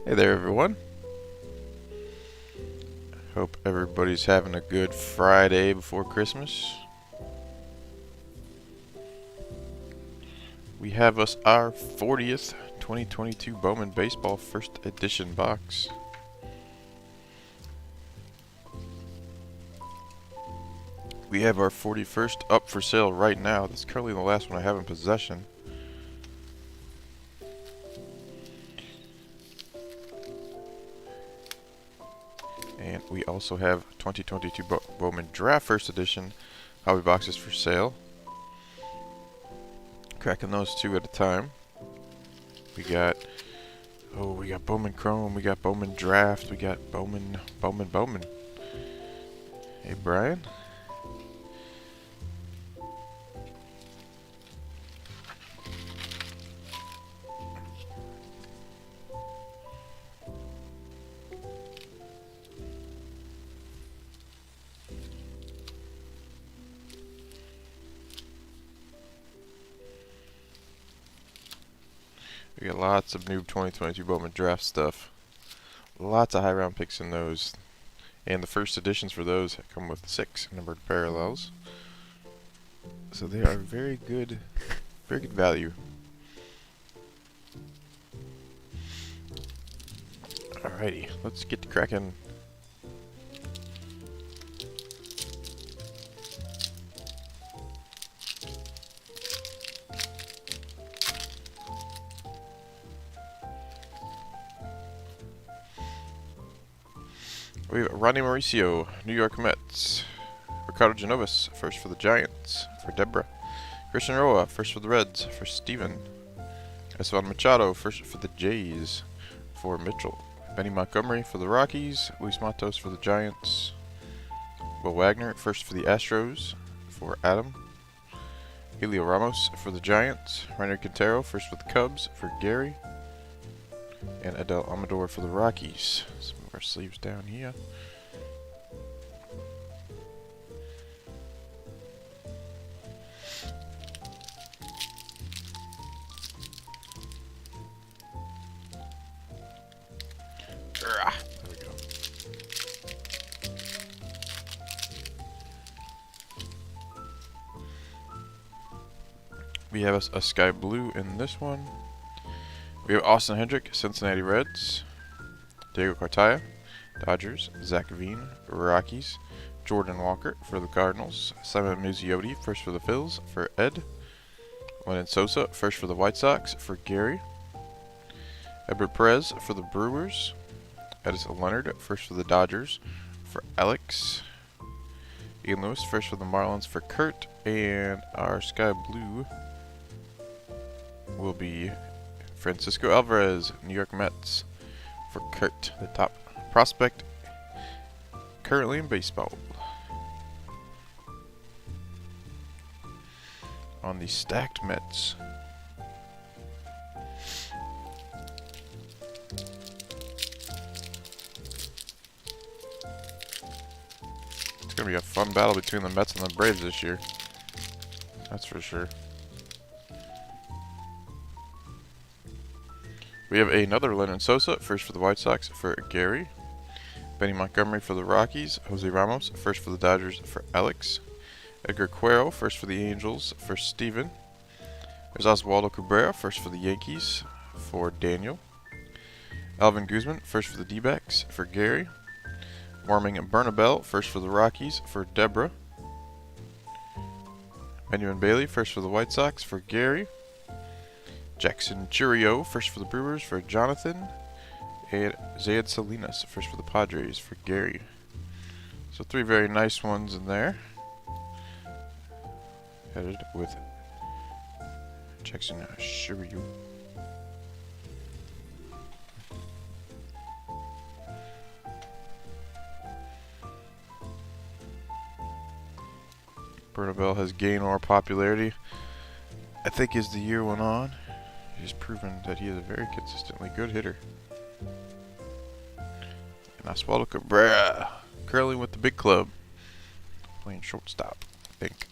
Hey there, everyone. Hope everybody's having a good Friday before Christmas. We have us our 40th 2022 Bowman Baseball First Edition box. We have our 41st up for sale right now. That's currently the last one I have in possession. And we also have 2022 Bowman Draft First Edition hobby boxes for sale. Cracking those two at a time. We got Bowman Chrome, we got Bowman Draft, we got Bowman. Hey, Brian. We got lots of new 2022 Bowman Draft stuff. Lots of high round picks in those. And the first editions for those come with 6 numbered parallels. So they are very good value. Alrighty, let's get to cracking. We have Ronnie Mauricio, New York Mets. Ricardo Genovis, first for the Giants, for Deborah. Christian Roa, first for the Reds, for Steven. Esteban Machado, first for the Jays, for Mitchell. Benny Montgomery for the Rockies. Luis Matos for the Giants. Will Wagner, first for the Astros, for Adam. Helio Ramos for the Giants. Rainer Quintero, first for the Cubs, for Gary. And Adel Amador for the Rockies. Let's move our sleeves down here. There we go. We have a sky blue in this one. We have Austin Hendrick, Cincinnati Reds. Diego Cartaya, Dodgers. Zach Veen, Rockies. Jordan Walker for the Cardinals. Simon Muzziotti, first for the Phils, for Ed. Lennon Sosa, first for the White Sox, for Gary. Edward Perez for the Brewers. Edison Leonard, first for the Dodgers, for Alex. Ian Lewis, first for the Marlins, for Kurt. And our sky blue will be Francisco Alvarez, New York Mets, for Kurt, the top prospect currently in baseball. On the stacked Mets. It's going to be a fun battle between the Mets and the Braves this year. That's for sure. We have another Lennon Sosa, first for the White Sox, for Gary. Benny Montgomery for the Rockies. Jose Ramos, first for the Dodgers, for Alex. Edgar Cuero, first for the Angels, for Steven. There's Oswaldo Cabrera, first for the Yankees, for Daniel. Alvin Guzman, first for the D-backs, for Gary. Warming and Bernabel, first for the Rockies, for Deborah. Benjamin Bailey, first for the White Sox, for Gary. Jackson Churio, first for the Brewers, for Jonathan. And Zayed Salinas, first for the Padres, for Gary. So 3 very nice ones in there. Headed with Jackson Churio. Bernabel has gained more popularity, I think, as the year went on. He's proven that he is a very consistently good hitter. And Oswaldo Cabrera, currently with the big club, playing shortstop, I think.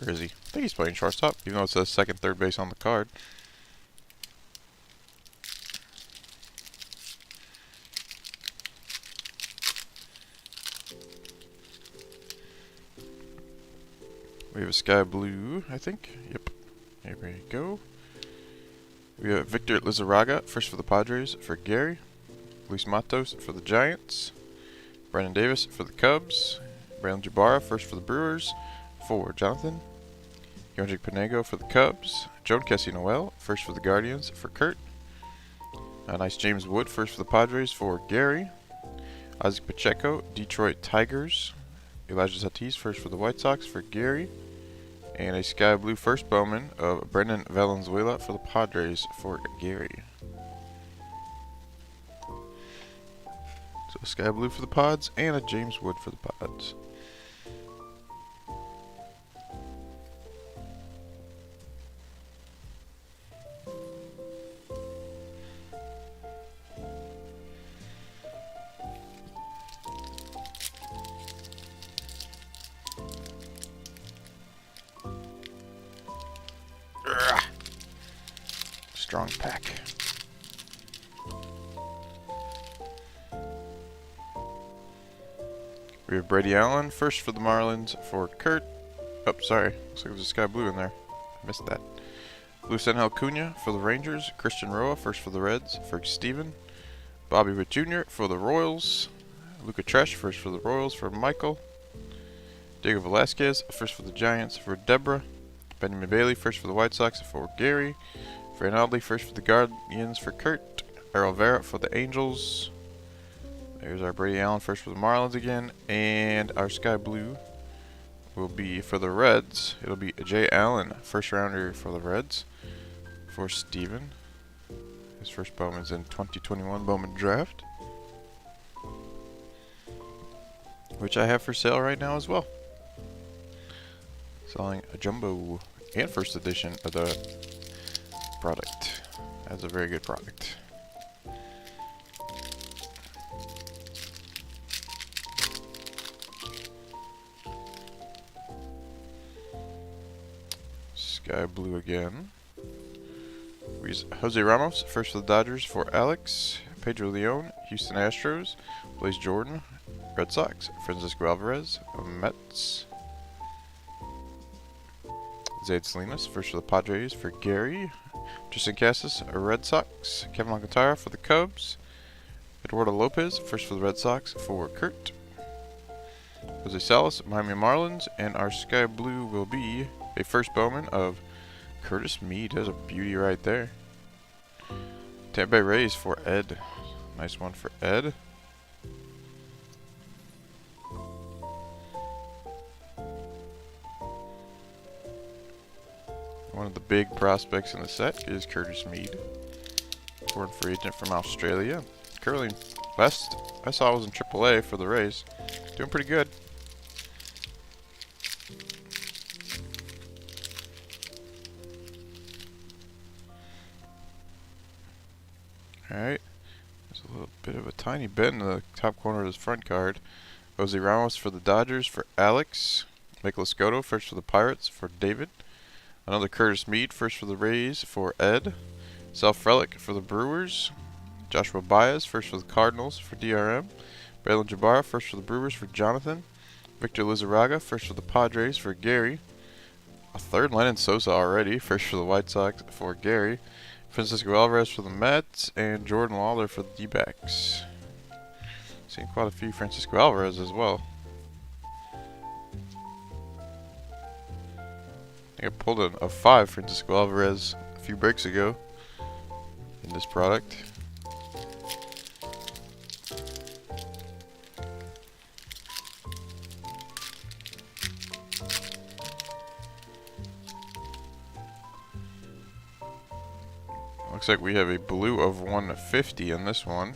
Or is he? I think he's playing shortstop, even though it says second, third base on the card. We have a sky blue, I think. Yep. Here we go. We have Victor Lizarraga, first for the Padres, for Gary. Luis Matos for the Giants. Brandon Davis for the Cubs. Braylon Jabara, first for the Brewers, for Jonathan. Yonjik Panego for the Cubs. Joan Kessie Noel, first for the Guardians, for Kurt. A nice James Wood, first for the Padres, for Gary. Isaac Pacheco, Detroit Tigers. Elijah Tatis, first for the White Sox, for Gary. And a sky blue first Bowman of Brendan Valenzuela for the Padres, for Gary. So a sky blue for the Pods and a James Wood for the Pods. Strong pack. We have Brady Allen, first for the Marlins, for Kurt. Oh, sorry. Looks like there's a sky blue in there. Missed that. Luis Angel Cunha for the Rangers. Christian Roa, first for the Reds, for Steven. Bobby Witt Jr. for the Royals. Luca Tresh, first for the Royals, for Michael. Diego Velasquez, first for the Giants, for Deborah. Benjamin Bailey, first for the White Sox, for Gary. Fran Audley, first for the Guardians, for Kurt. Errol Vera for the Angels. There's our Brady Allen, first for the Marlins again. And our sky blue will be for the Reds. It'll be Jay Allen, first rounder for the Reds, for Steven. His first Bowman's in 2021 Bowman Draft, which I have for sale right now as well. Selling a jumbo and first edition of the product. That's a very good product. Sky blue again. We use Jose Ramos, first for the Dodgers, for Alex. Pedro Leon, Houston Astros. Blaze Jordan, Red Sox. Francisco Alvarez, Mets. Zaid Salinas, first for the Padres, for Gary. Tristan Casas, Red Sox. Kevin Alcantara for the Cubs. Eduardo Lopez, first for the Red Sox, for Kurt. Jose Salas, Miami Marlins. And our sky blue will be a first Bowman of Curtis Mead. There's a beauty right there. Tampa Bay Rays for Ed. Nice one for Ed. One of the big prospects in the set is Curtis Mead, foreign free agent from Australia. Currently, last I saw was in AAA for the Rays. Doing pretty good. Alright, there's a little bit of a tiny bend in the top corner of his front card. Jose Ramos for the Dodgers, for Alex. Michael Escoto, first for the Pirates, for David. Another Curtis Mead, first for the Rays, for Ed. Self Relic for the Brewers. Joshua Baez, first for the Cardinals, for DRM. Braylon Jabara, first for the Brewers, for Jonathan. Victor Lizarraga, first for the Padres, for Gary. A third Lennon Sosa already, first for the White Sox, for Gary. Francisco Alvarez for the Mets, and Jordan Lawler for the D-backs. Seen quite a few Francisco Alvarez as well. I think I pulled a 5 Francisco Alvarez a few breaks ago in this product. Looks like we have a blue of 150 in this one.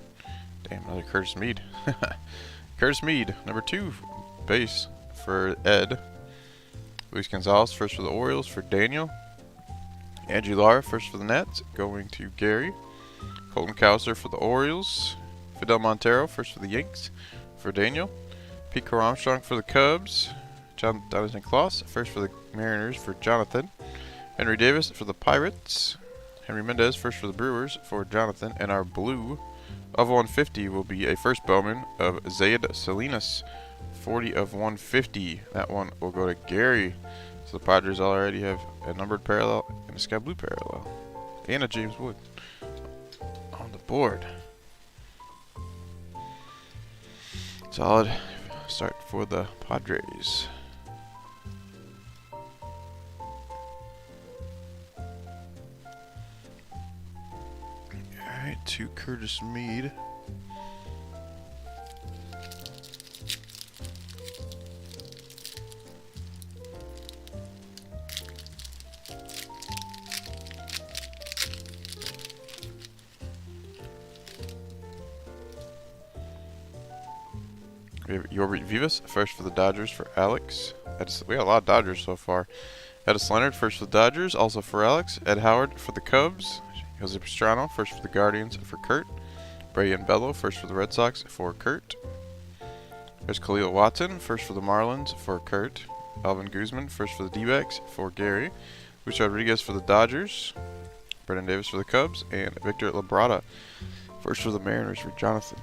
Damn, another Curtis Mead. Curtis Mead, number 2 base for Ed. Luis Gonzalez, first for the Orioles, for Daniel. Angie Lara, first for the Nets, going to Gary. Colton Cowser for the Orioles. Fidel Montero, first for the Yanks, for Daniel. Pete Crow Armstrong for the Cubs. Jonathan Kloss, first for the Mariners, for Jonathan. Henry Davis for the Pirates. Henry Mendez, first for the Brewers, for Jonathan. And our blue of 150 will be a first Bowman of Zaid Salinas. 40 of 150. That one will go to Gary. So the Padres already have a numbered parallel and a sky blue parallel. And a James Wood on the board. Solid start for the Padres. Alright, to Curtis Mead. We have Yorbit Vivas, first for the Dodgers for Alex. We got a lot of Dodgers so far. Edis Leonard, first for the Dodgers, also for Alex. Ed Howard for the Cubs. Jose Pastrano, first for the Guardians for Kurt. Brayan Bello, first for the Red Sox for Kurt. There's Khalil Watson, first for the Marlins for Kurt. Alvin Guzman, first for the D-backs for Gary. Luis Rodriguez for the Dodgers. Brendan Davis for the Cubs. And Victor Labrada, first for the Mariners for Jonathan.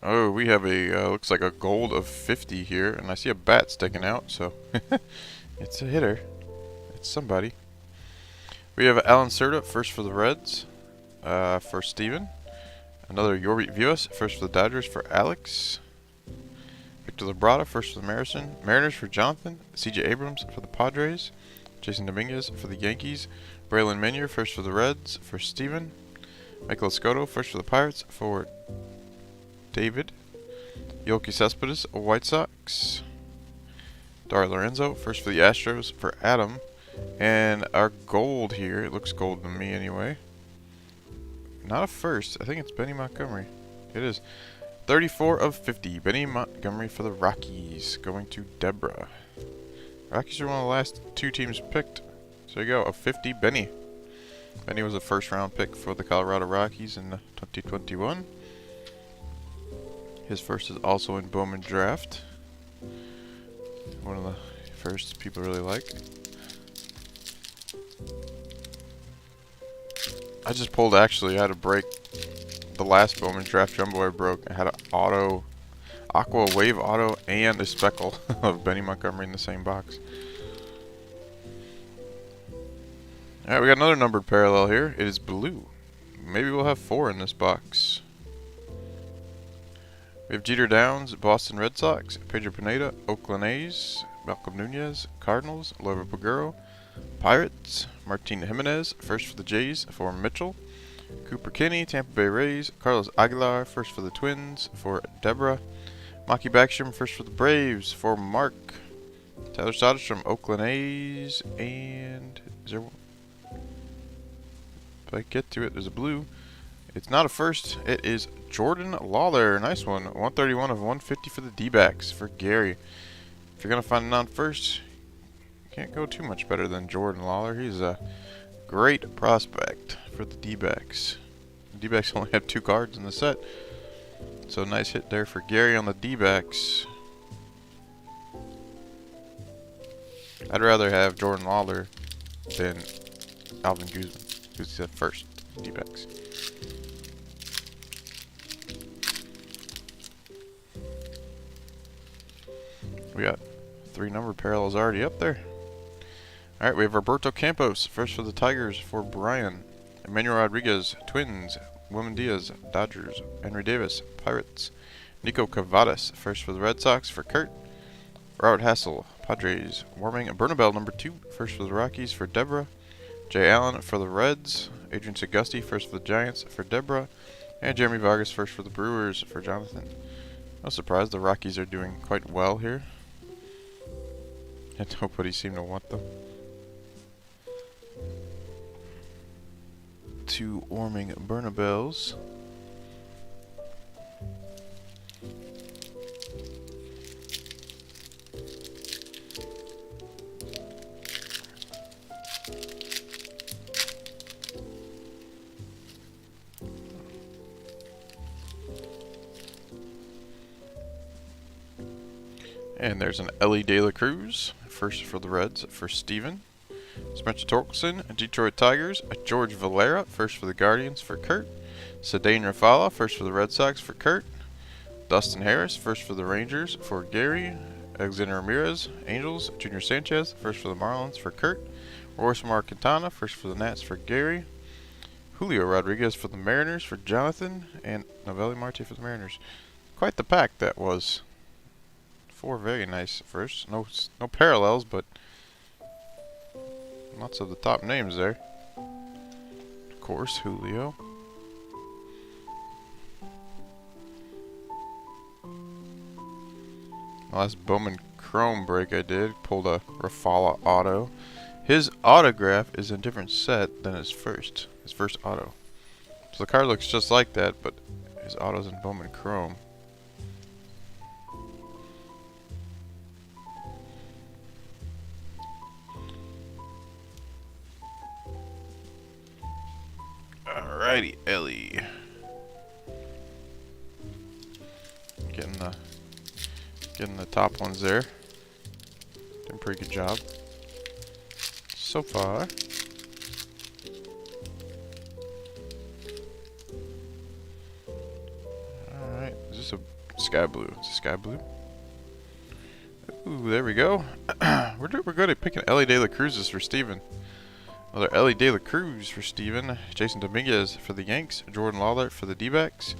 Oh, we have a, looks like a gold of 50 here, and I see a bat sticking out, so it's a hitter. It's somebody. We have Alan Cerda, first for the Reds, for Steven. Another Yorbit Vivas, first for the Dodgers for Alex. Victor Labrada, first for the Mariners for Jonathan. CJ Abrams for the Padres. Jason Dominguez for the Yankees. Braylon Menier, first for the Reds for Steven. Michael Escoto, first for the Pirates for David. Yoki Cespedes, White Sox. Dario Lorenzo, first for the Astros for Adam. And our gold here, it looks gold to me anyway. Not a first, I think it's Benny Montgomery. It is. 34 of 50. Benny Montgomery for the Rockies, going to Deborah. Rockies are one of the last two teams picked. So there you go, of 50, Benny. Benny was a first round pick for the Colorado Rockies in 2021. His first is also in Bowman draft. One of the first people really like. I just pulled, actually, I had to break the last Bowman draft jumbo I broke. I had an auto, Aqua Wave auto, and a speckle of Benny Montgomery in the same box. Alright, we got another numbered parallel here. It is blue. Maybe we'll have 4 in this box. We have Jeter Downs, Boston Red Sox, Pedro Pineda, Oakland A's, Malcolm Nunez, Cardinals, Loiva Paguro, Pirates, Martin Jimenez, first for the Jays for Mitchell, Cooper Kinney, Tampa Bay Rays, Carlos Aguilar, first for the Twins for Deborah, Maki Backstrom, first for the Braves for Mark, Tyler Soderstrom, Oakland A's, and is there one? If I get to it, there's a blue. It's not a first, it is Jordan Lawler. Nice one. 131 of 150 for the D-backs for Gary. If you're going to find a non-first, you can't go too much better than Jordan Lawler. He's a great prospect for the D-backs. The D-backs only have 2 cards in the set. So nice hit there for Gary on the D-backs. I'd rather have Jordan Lawler than Alvin Guzman, who's the first D-backs. We got 3 number parallels already up there. Alright, we have Roberto Campos, first for the Tigers for Brian. Emmanuel Rodriguez, Twins. Wilman Diaz, Dodgers. Henry Davis, Pirates. Nico Cavadas, first for the Red Sox for Kurt. Robert Hassel, Padres. Warming Bernabel, number 2, first for the Rockies for Deborah. Jay Allen for the Reds. Adrian Segusti, first for the Giants for Deborah. And Jeremy Vargas, first for the Brewers for Jonathan. No surprise, the Rockies are doing quite well here. And nobody seemed to want them. 2 warming Bernabels. And there's an Ellie De La Cruz, first for the Reds for Steven. Spencer Torkelson, Detroit Tigers. George Valera, first for the Guardians for Kurt. Cedane Rafala, first for the Red Sox for Kurt. Dustin Harris, first for the Rangers for Gary. Alexander Ramirez, Angels. Junior Sanchez, first for the Marlins for Kurt. Royce Marquintana, first for the Nats for Gary. Julio Rodriguez for the Mariners for Jonathan. And Novelli Marte for the Mariners. Quite the pack that was. 4 very nice firsts. No parallels, but lots of the top names there. Of course, Julio. The last Bowman Chrome break I did, pulled a Rafala auto. His autograph is a different set than his first auto. So the card looks just like that, but his auto's in Bowman Chrome. Alrighty, Ellie. Getting the top ones there. Doing a pretty good job so far. Alright, is this a sky blue? It's a sky blue. Ooh, there we go. We're good at picking Ellie De La Cruz's for Steven. Another Ellie De La Cruz for Steven. Jason Dominguez for the Yanks. Jordan Lawler for the D-backs.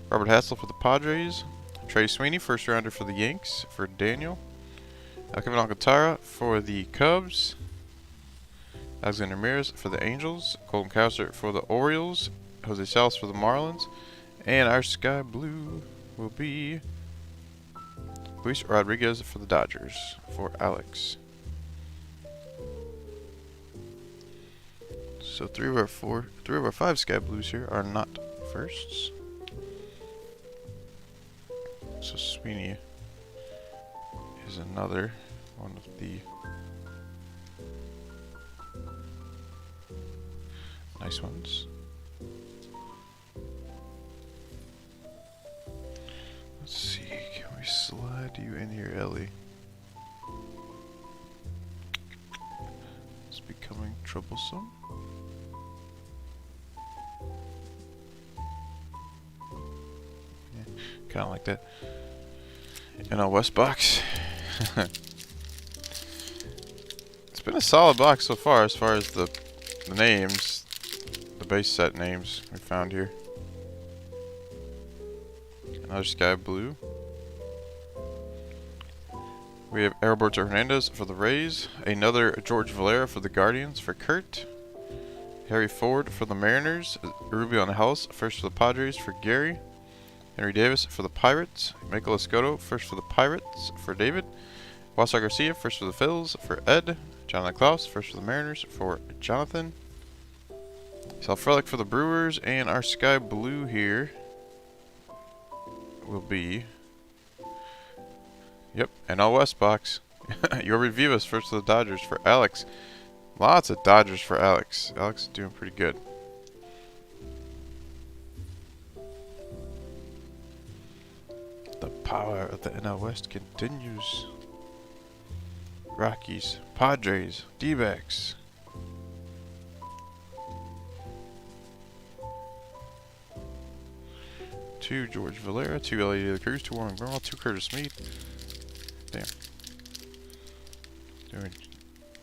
Robert Hassel for the Padres. Trey Sweeney, first rounder for the Yanks for Daniel. Kevin Alcantara for the Cubs. Alexander Ramirez for the Angels. Colton Cowser for the Orioles. Jose Salas for the Marlins. And our sky blue will be Luis Rodriguez for the Dodgers for Alex. So three of our 5 sky blues here are not firsts. So Sweeney is another one of the nice ones. Let's see, can we slide you in here, Ellie? It's becoming troublesome. Kind of like that. In our West box. It's been a solid box so far as the names, the base set names we found here. Another sky blue. We have Alberto Hernandez for the Rays. Another George Valera for the Guardians for Kurt. Harry Ford for the Mariners. Rubio on the House, first for the Padres for Gary. Henry Davis for the Pirates. Michael Escoto, first for the Pirates for David. Wassar Garcia, first for the Phils for Ed. Jonathan Klaus, first for the Mariners for Jonathan. Sal Frelick for the Brewers. And our sky blue here will be, yep, an all West box. Your review is first for the Dodgers for Alex. Lots of Dodgers for Alex. Alex is doing pretty good. The power of the NL West continues. Rockies, Padres, D-backs. Two George Valera, 2 Ellie De La Cruz, 2 Warren Gurl, 2 Curtis Mead. Damn.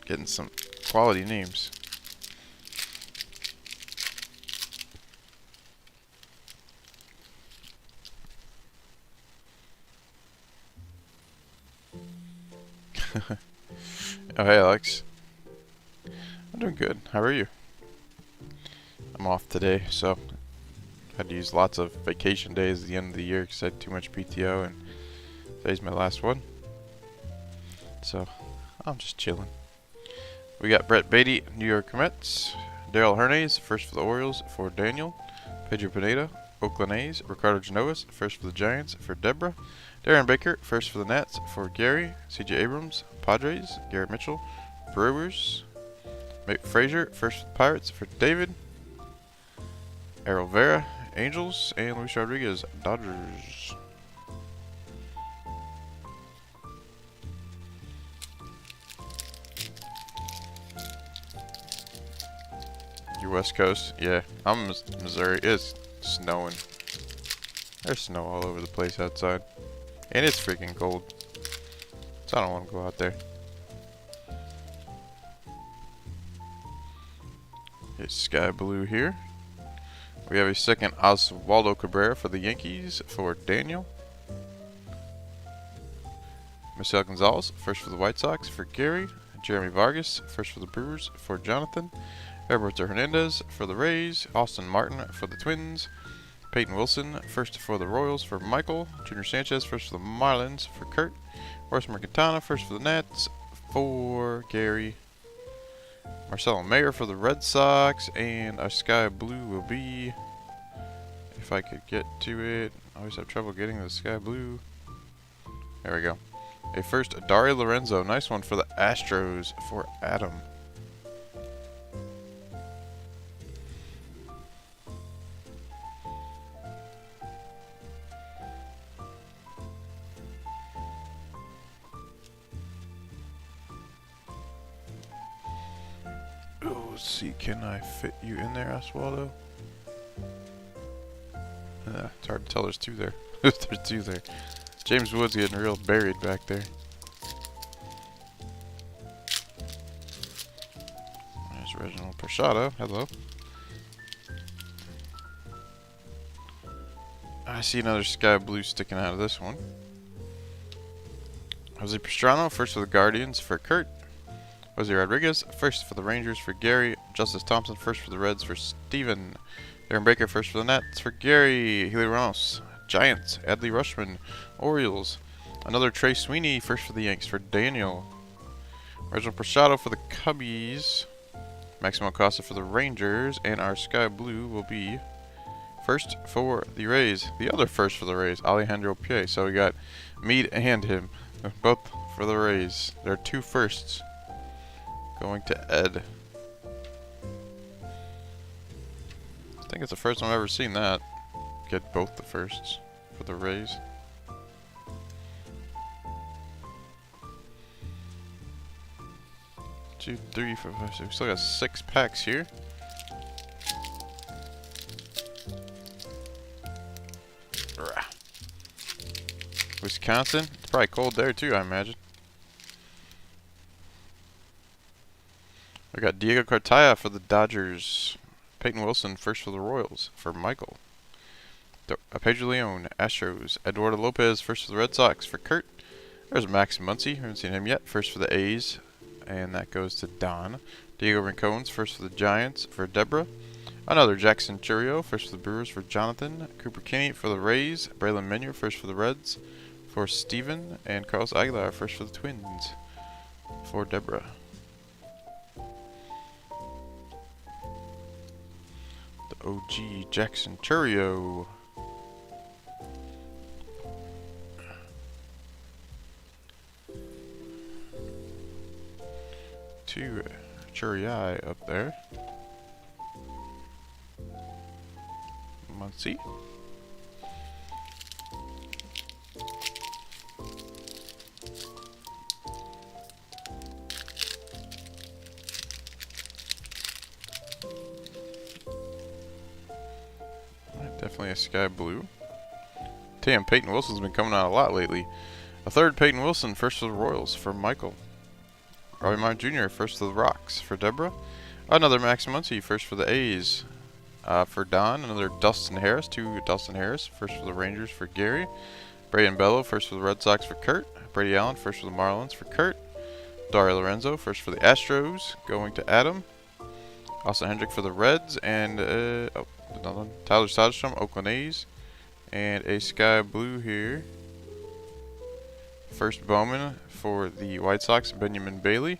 Getting some quality names. Oh, hey, Alex. I'm doing good. How are you? I'm off today, so had to use lots of vacation days at the end of the year because I had too much PTO, and today's my last one. So I'm just chilling. We got Brett Beatty, New York Mets. Daryl Hernandez, first for the Orioles for Daniel. Pedro Pineda, Oakland A's. Ricardo Genovas, first for the Giants for Deborah. Darren Baker, first for the Nats for Gary. CJ Abrams, Padres. Garrett Mitchell, Brewers. Mick Frazier, first for the Pirates for David. Errol Vera, Angels. And Luis Rodriguez, Dodgers. Your West Coast? Yeah, I'm in Missouri. It's snowing. There's snow all over the place outside. And it's freaking cold. So I don't want to go out there. It's sky blue here. We have a second Oswaldo Cabrera for the Yankees for Daniel. Michelle Gonzalez, first for the White Sox for Gary. Jeremy Vargas, first for the Brewers for Jonathan. Roberto Hernandez for the Rays. Austin Martin for the Twins. Peyton Wilson, first for the Royals for Michael. Junior Sanchez, first for the Marlins for Kurt. Horace Mercantana, first for the Nats for Gary. Marcelo Mayer for the Red Sox. And our sky blue will be, if I could get to it, I always have trouble getting the sky blue. There we go. A first Dario Lorenzo, nice one for the Astros for Adam. Oh, let's see, can I fit you in there, Oswaldo? It's hard to tell, there's two there. There's two there. James Wood's getting real buried back there. There's Reginald Prashado. Hello. I see another sky blue sticking out of this one. Jose Pastrano, first for the Guardians for Kurt. Jose Rodriguez, first for the Rangers for Gary. Justice Thompson, first for the Reds for Steven. Aaron Baker, first for the Nats for Gary. Helio Ramos, Giants. Adley Rushman, Orioles. Another Trey Sweeney, first for the Yanks for Daniel. Reginald Prashado for the Cubbies. Maximo Acosta for the Rangers. And our sky blue will be first for the Rays. The other first for the Rays, Alejandro Pie. So we got Meade and him, both for the Rays. There are two firsts going to Ed. I think it's the first time I've ever seen that. Get both the firsts for the Rays. Two, three, four, five, six. We still got 6 packs here. Wisconsin. It's probably cold there too, I imagine. We got Diego Cartaya for the Dodgers. Peyton Wilson, first for the Royals for Michael. Pedro Leon, Astros. Eduardo Lopez, first for the Red Sox for Kurt. There's Max Muncy. Haven't seen him yet. First for the A's. And that goes to Don. Diego Rincones, first for the Giants for Deborah. Another Jackson Churio, first for the Brewers for Jonathan. Cooper Kinney for the Rays. Braylon Menier, first for the Reds for Steven. And Carlos Aguilar, first for the Twins for Deborah. The OG Jackson Churio. Two Churii up there. Muncy. Definitely a sky blue. Damn, Peyton Wilson's been coming out a lot lately. A third Peyton Wilson, first for the Royals for Michael. Robbie Martin Jr., first for the Rocks for Deborah. Another Max Muncy, first for the A's for Don. Another Dustin Harris, 2 Dustin Harris, first for the Rangers for Gary. Braden Bello, first for the Red Sox for Kurt. Brady Allen, first for the Marlins for Kurt. Dario Lorenzo, first for the Astros, going to Adam. Austin Hendrick for the Reds, and another one. Tyler Soderstrom, Oakland A's, and a sky blue here. First Bowman for the White Sox, Benjamin Bailey,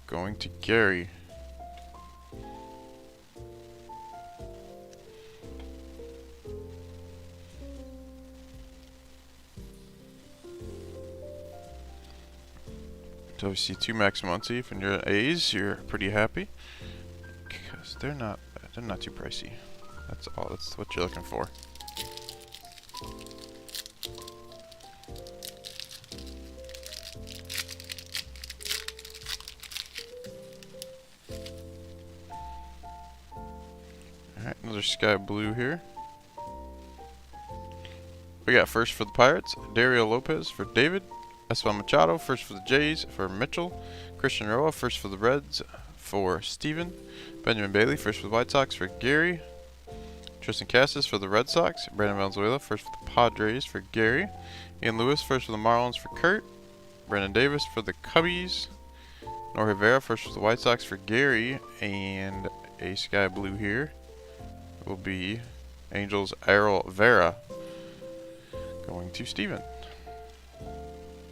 going to Gary. So we see 2 Max Muncy. If you're at A's, you're pretty happy because they're not too pricey. That's all. That's what you're looking for. Another sky blue here. We got first for the Pirates, Dario Lopez for David. Esteban Machado, first for the Jays for Mitchell. Christian Roa, first for the Reds for Steven. Benjamin Bailey, first for the White Sox for Gary. Tristan Cassis for the Red Sox. Brandon Valenzuela, first for the Padres for Gary. Ian Lewis, first for the Marlins for Kurt. Brandon Davis for the Cubbies. Nor Rivera, first for the White Sox for Gary. And a sky blue here will be Angels Errol Vera going to Steven.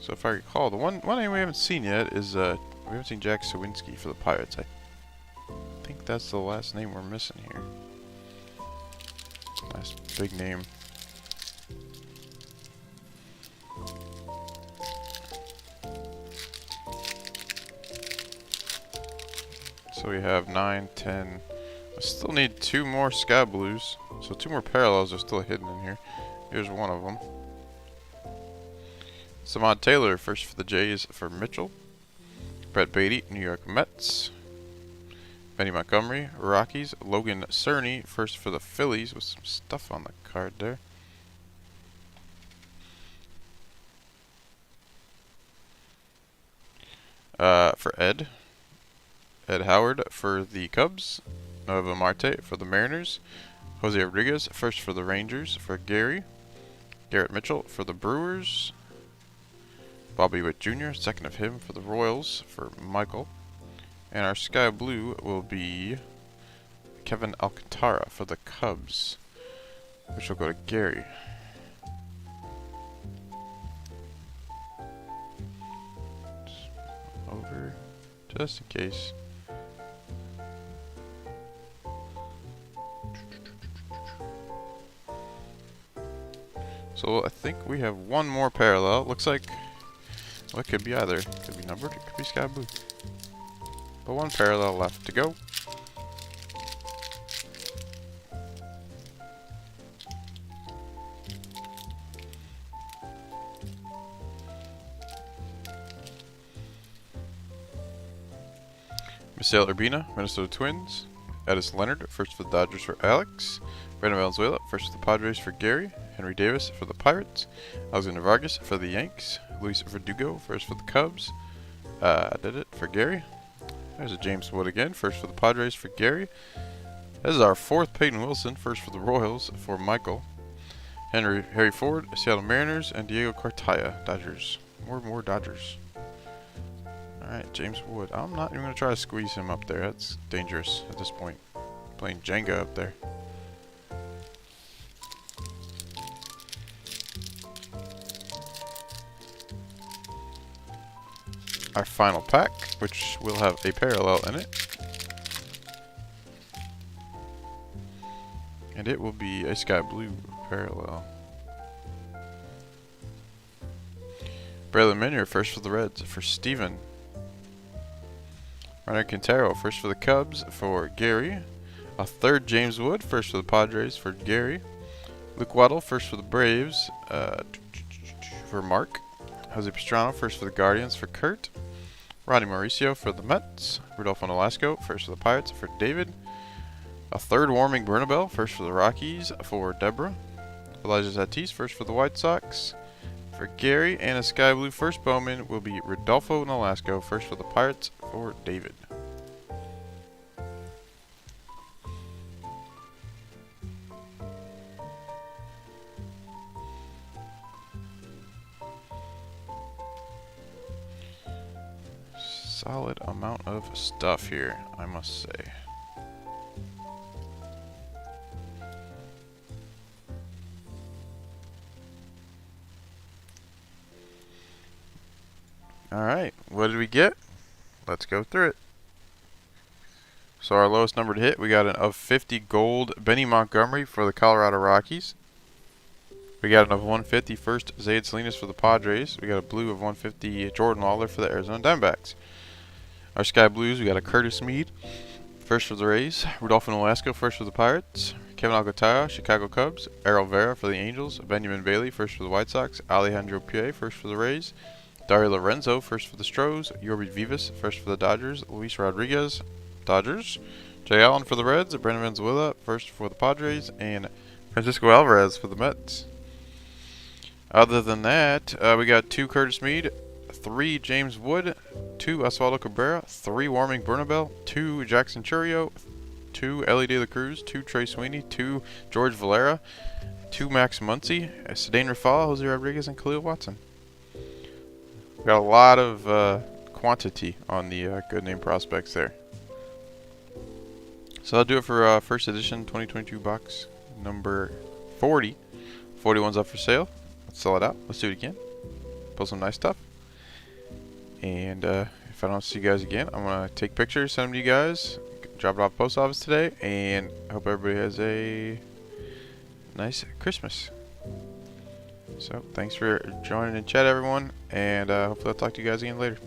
So if I recall, the one name we haven't seen yet is we haven't seen Jack Sawinski for the Pirates. I think that's the last name we're missing here. Last big name. So we have 9, 10. I still need 2 more sky blues. So 2 more parallels are still hidden in here. Here's one of them. Samad Taylor, first for the Jays for Mitchell. Brett Beatty, New York Mets. Benny Montgomery, Rockies. Logan Cerny, first for the Phillies, with some stuff on the card there. For Ed Howard for the Cubs. Nova Marte for the Mariners. Jose Rodriguez, first for the Rangers for Gary. Garrett Mitchell for the Brewers. Bobby Witt Jr., second of him for the Royals for Michael. And our sky blue will be Kevin Alcantara for the Cubs, which will go to Gary. Over, just in case. So I think we have one more parallel. Looks like, well, it could be either. It could be numbered, it could be sky blue. But one parallel left to go. Misael Urbina, Minnesota Twins. Edison Leonard, first for the Dodgers for Alex. Brandon Valenzuela, first for the Padres for Gary. Henry Davis for the Pirates. Alexander Vargas for the Yanks. Luis Verdugo, first for the Cubs. Did it for Gary. There's a James Wood again, first for the Padres for Gary. This is our 4th Peyton Wilson, first for the Royals for Michael. Harry Ford, Seattle Mariners, and Diego Cartaya, Dodgers. More Dodgers. Alright, James Wood. I'm not even going to try to squeeze him up there. That's dangerous at this point. Playing Jenga up there. Our final pack, which will have a parallel in it. And it will be a sky blue parallel. Braylon Minier, first for the Reds for Steven. Ryan Quintero, first for the Cubs for Gary. A 3rd James Wood, first for the Padres for Gary. Luke Waddle, first for the Braves for Mark. Jose Pastrana, first for the Guardians for Kurt. Ronnie Mauricio for the Mets. Rodolfo Nolasco, first for the Pirates for David. A 3rd Warming Bernabel, first for the Rockies for Deborah. Elijah Tatis, first for the White Sox for Gary. And a sky blue first Bowman will be Rodolfo Nolasco, first for the Pirates for David. Solid amount of stuff here, I must say. Alright, what did we get? Let's go through it. So our lowest numbered hit, we got an of 50 gold Benny Montgomery for the Colorado Rockies. We got an of 150 first Zayd Salinas for the Padres. We got a blue of 150 Jordan Lawler for the Arizona Diamondbacks. Our sky blues, we got a Curtis Mead, first for the Rays. Rodolfo Nolasco, first for the Pirates. Kevin Alcantara, Chicago Cubs. Errol Vera for the Angels. Benjamin Bailey, first for the White Sox. Alejandro Pie, first for the Rays. Dario Lorenzo, first for the Stros. Yorby Vivas, first for the Dodgers. Luis Rodriguez, Dodgers. Jay Allen for the Reds, Brendan Venezuela first for the Padres, and Francisco Alvarez for the Mets. Other than that, we got 2 Curtis Mead, 3 James Wood, 2 Osvaldo Cabrera, 3 Warming Bernabel, 2 Jackson Churio, 2 Ellie De La Cruz, 2 Trey Sweeney, 2 George Valera, 2 Max Muncy, Cedane Rafael, Jose Rodriguez, and Khalil Watson. We got a lot of quantity on the good name prospects there. So that'll do it for first edition 2022 box number 40. 41's up for sale. Let's sell it out. Let's do it again. Pull some nice stuff. And if I don't see you guys again, I'm going to take pictures, send them to you guys, drop it off post office today, and I hope everybody has a nice Christmas. So thanks for joining in chat, everyone, and hopefully I'll talk to you guys again later.